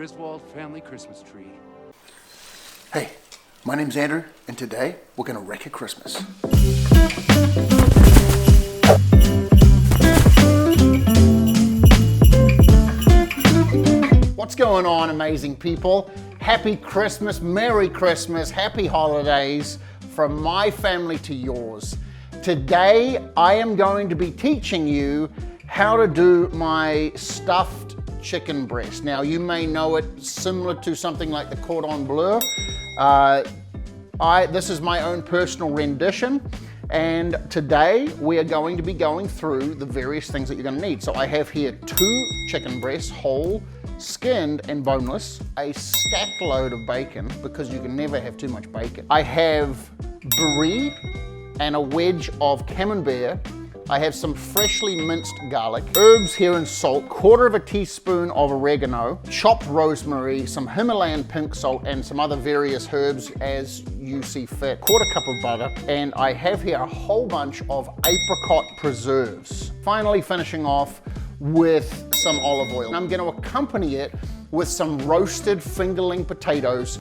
Griswold family Christmas tree. Hey, my name's Andrew, and today we're gonna wreck a Christmas. What's going on, amazing people? Happy Christmas, Merry Christmas, Happy Holidays from my family to yours. Today, I am going to be teaching you how to do my stuffed chicken breast. Now, you may know it similar to something like the Cordon Bleu. This is my own personal rendition, and today we are going to be going through the various things that you're going to need. So I have here 2 chicken breasts, whole, skinned and boneless, a stacked load of bacon, because you can never have too much bacon. I have brie and a wedge of Camembert. I have some freshly minced garlic, herbs here and salt, 1/4 teaspoon of oregano, chopped rosemary, some Himalayan pink salt, and some other various herbs as you see fit, 1/4 cup of butter, and I have here a whole bunch of apricot preserves. Finally finishing off with some olive oil. And I'm gonna accompany it with some roasted fingerling potatoes,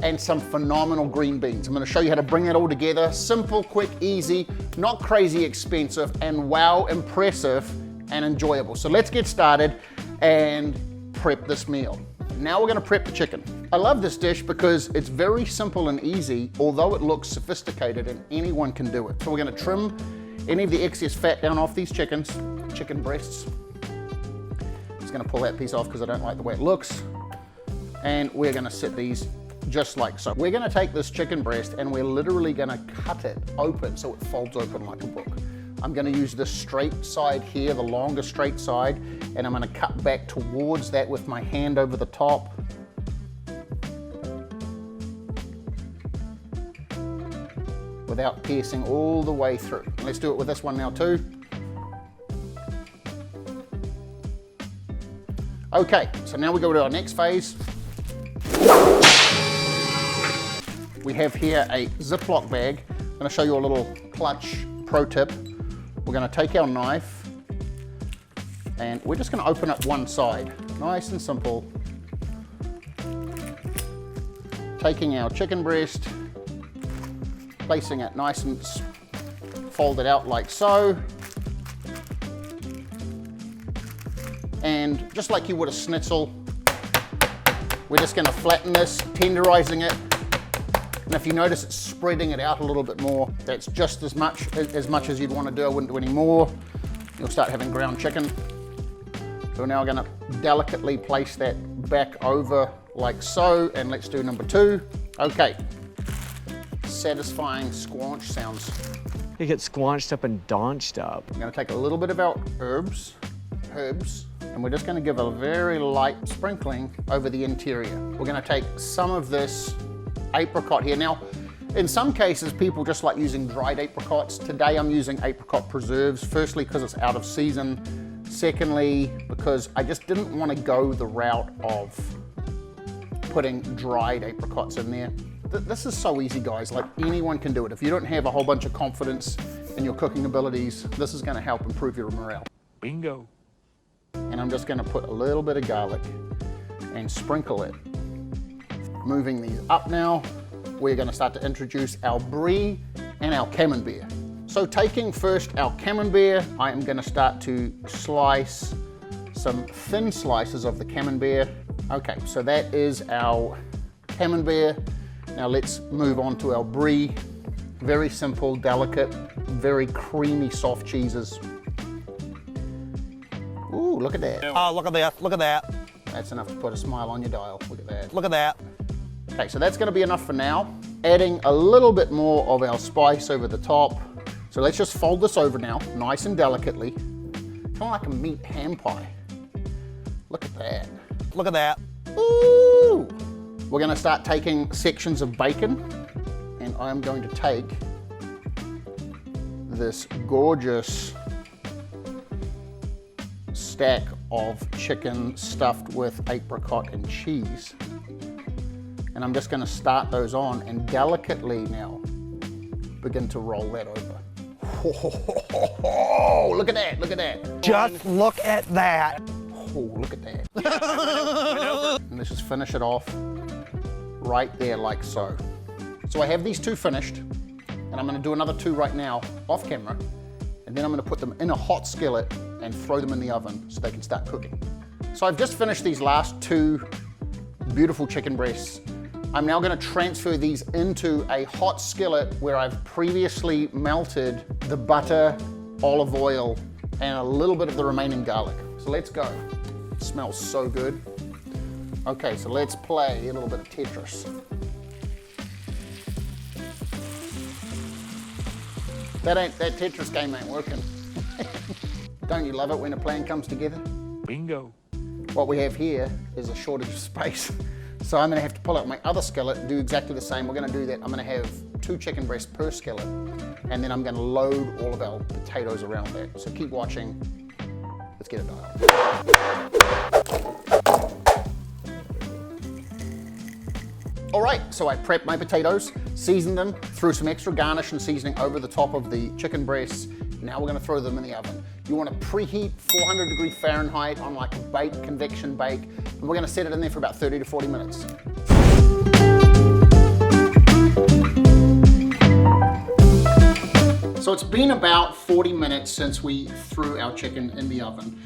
and some phenomenal green beans. I'm gonna show you how to bring that all together. Simple, quick, easy, not crazy expensive, and wow, impressive and enjoyable. So let's get started and prep this meal. Now we're gonna prep the chicken. I love this dish because it's very simple and easy, although it looks sophisticated and anyone can do it. So we're gonna trim any of the excess fat down off these chicken breasts. Just gonna pull that piece off because I don't like the way it looks. And we're gonna set these just like so. We're gonna take this chicken breast and we're literally gonna cut it open so it folds open like a book. I'm gonna use this straight side here, the longer straight side, and I'm gonna cut back towards that with my hand over the top. Without piercing all the way through. Let's do it with this one now too. Okay, so now we go to our next phase. We have here a Ziploc bag. I'm gonna show you a little clutch pro tip. We're gonna take our knife and we're just gonna open up one side. Nice and simple. Taking our chicken breast, placing it nice and folded out like so. And just like you would a schnitzel, we're just gonna flatten this, tenderizing it. And if you notice, it's spreading it out a little bit more. That's just as much as you'd wanna do. I wouldn't do any more. You'll start having ground chicken. So now we're gonna delicately place that back over like so, and let's do number 2. Okay. Satisfying squanch sounds. You get squanched up and daunched up. I'm gonna take a little bit of our herbs, and we're just gonna give a very light sprinkling over the interior. We're gonna take some of this apricot here. Now, in some cases, people just like using dried apricots. Today, I'm using apricot preserves. Firstly, because it's out of season. Secondly, because I just didn't wanna go the route of putting dried apricots in there. This is so easy, guys. Like, anyone can do it. If you don't have a whole bunch of confidence in your cooking abilities, this is gonna help improve your morale. Bingo. And I'm just gonna put a little bit of garlic and sprinkle it. Moving these up now, we're gonna start to introduce our brie and our Camembert. So taking first our Camembert, I am gonna start to slice some thin slices of the Camembert. Okay, so that is our Camembert. Now let's move on to our brie. Very simple, delicate, very creamy, soft cheeses. Ooh, look at that. Oh, look at that, look at that. That's enough to put a smile on your dial. Look at that. Look at that. Okay, so that's gonna be enough for now. Adding a little bit more of our spice over the top. So let's just fold this over now, nice and delicately. Kind of like a meat ham pie. Look at that. Look at that. Ooh! We're gonna start taking sections of bacon, and I'm going to take this gorgeous stack of chicken stuffed with apricot and cheese. And I'm just gonna start those on and delicately now begin to roll that over. Oh, look at that, look at that. Just look at that. Oh, look at that. And let's just finish it off right there like so. So I have these two finished, and I'm gonna do another two right now off camera, and then I'm gonna put them in a hot skillet and throw them in the oven so they can start cooking. So I've just finished these last two beautiful chicken breasts. I'm now gonna transfer these into a hot skillet where I've previously melted the butter, olive oil, and a little bit of the remaining garlic. So let's go. It smells so good. Okay, so let's play a little bit of Tetris. That Tetris game ain't working. Don't you love it when a plan comes together? Bingo. What we have here is a shortage of space. So I'm gonna have to pull out my other skillet and do exactly the same. We're gonna do that. I'm gonna have 2 chicken breasts per skillet, and then I'm gonna load all of our potatoes around that. So keep watching. Let's get it dialed. All right, so I prepped my potatoes, seasoned them, threw some extra garnish and seasoning over the top of the chicken breasts. Now we're gonna throw them in the oven. You wanna preheat 400 Fahrenheit on like a bake, convection bake, and we're gonna set it in there for about 30 to 40 minutes. So it's been about 40 minutes since we threw our chicken in the oven.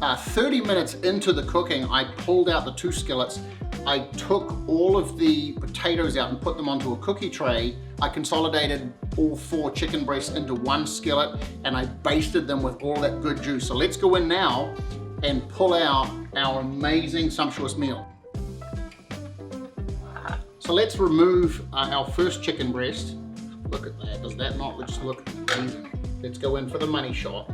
30 minutes into the cooking, I pulled out the 2 skillets. I took all of the potatoes out and put them onto a cookie tray. I consolidated all 4 chicken breasts into 1 skillet, and I basted them with all that good juice. So let's go in now and pull out our amazing, sumptuous meal. So let's remove our first chicken breast. Look at that, does that not just look amazing? Let's go in for the money shot.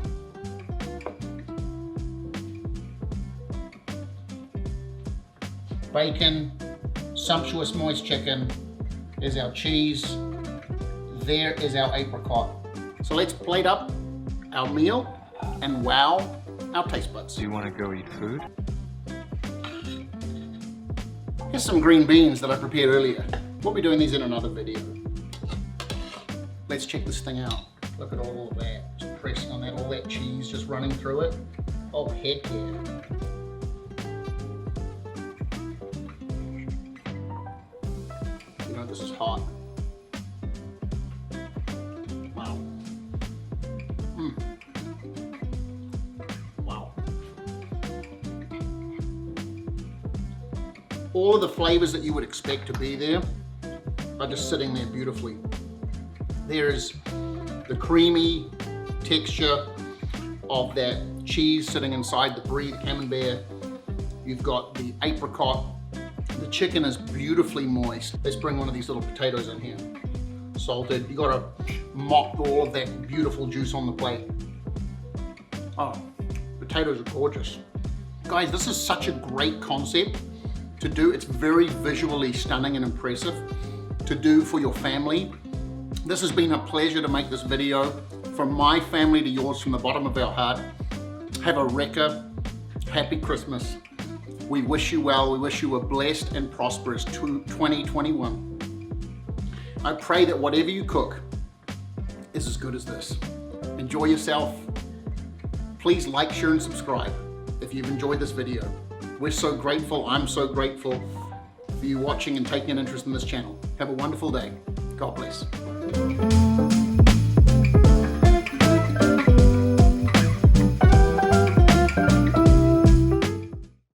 Bacon, sumptuous moist chicken, is our cheese, there is our apricot. So let's plate up our meal and wow our taste buds. Do you want to go eat food? Here's some green beans that I prepared earlier. We'll be doing these in another video. Let's check this thing out. Look at all of that, just pressing on that, all that cheese just running through it. Oh, heck yeah. You know, this is hot. Wow. Wow. All of the flavors that you would expect to be there are just sitting there beautifully. There's the creamy texture of that cheese sitting inside the brie, the camembert. You've got the apricot. The chicken is beautifully moist. Let's bring one of these little potatoes in here. Salted. You gotta mop all of that beautiful juice on the plate. Oh, potatoes are gorgeous. Guys, this is such a great concept to do. It's very visually stunning and impressive to do for your family. This has been a pleasure to make this video. From my family to yours, from the bottom of our heart. Have a REKA happy Christmas. We wish you well. We wish you a blessed and prosperous 2021. I pray that whatever you cook is as good as this. Enjoy yourself. Please like, share, and subscribe if you've enjoyed this video. We're so grateful. I'm so grateful for you watching and taking an interest in this channel. Have a wonderful day. God bless.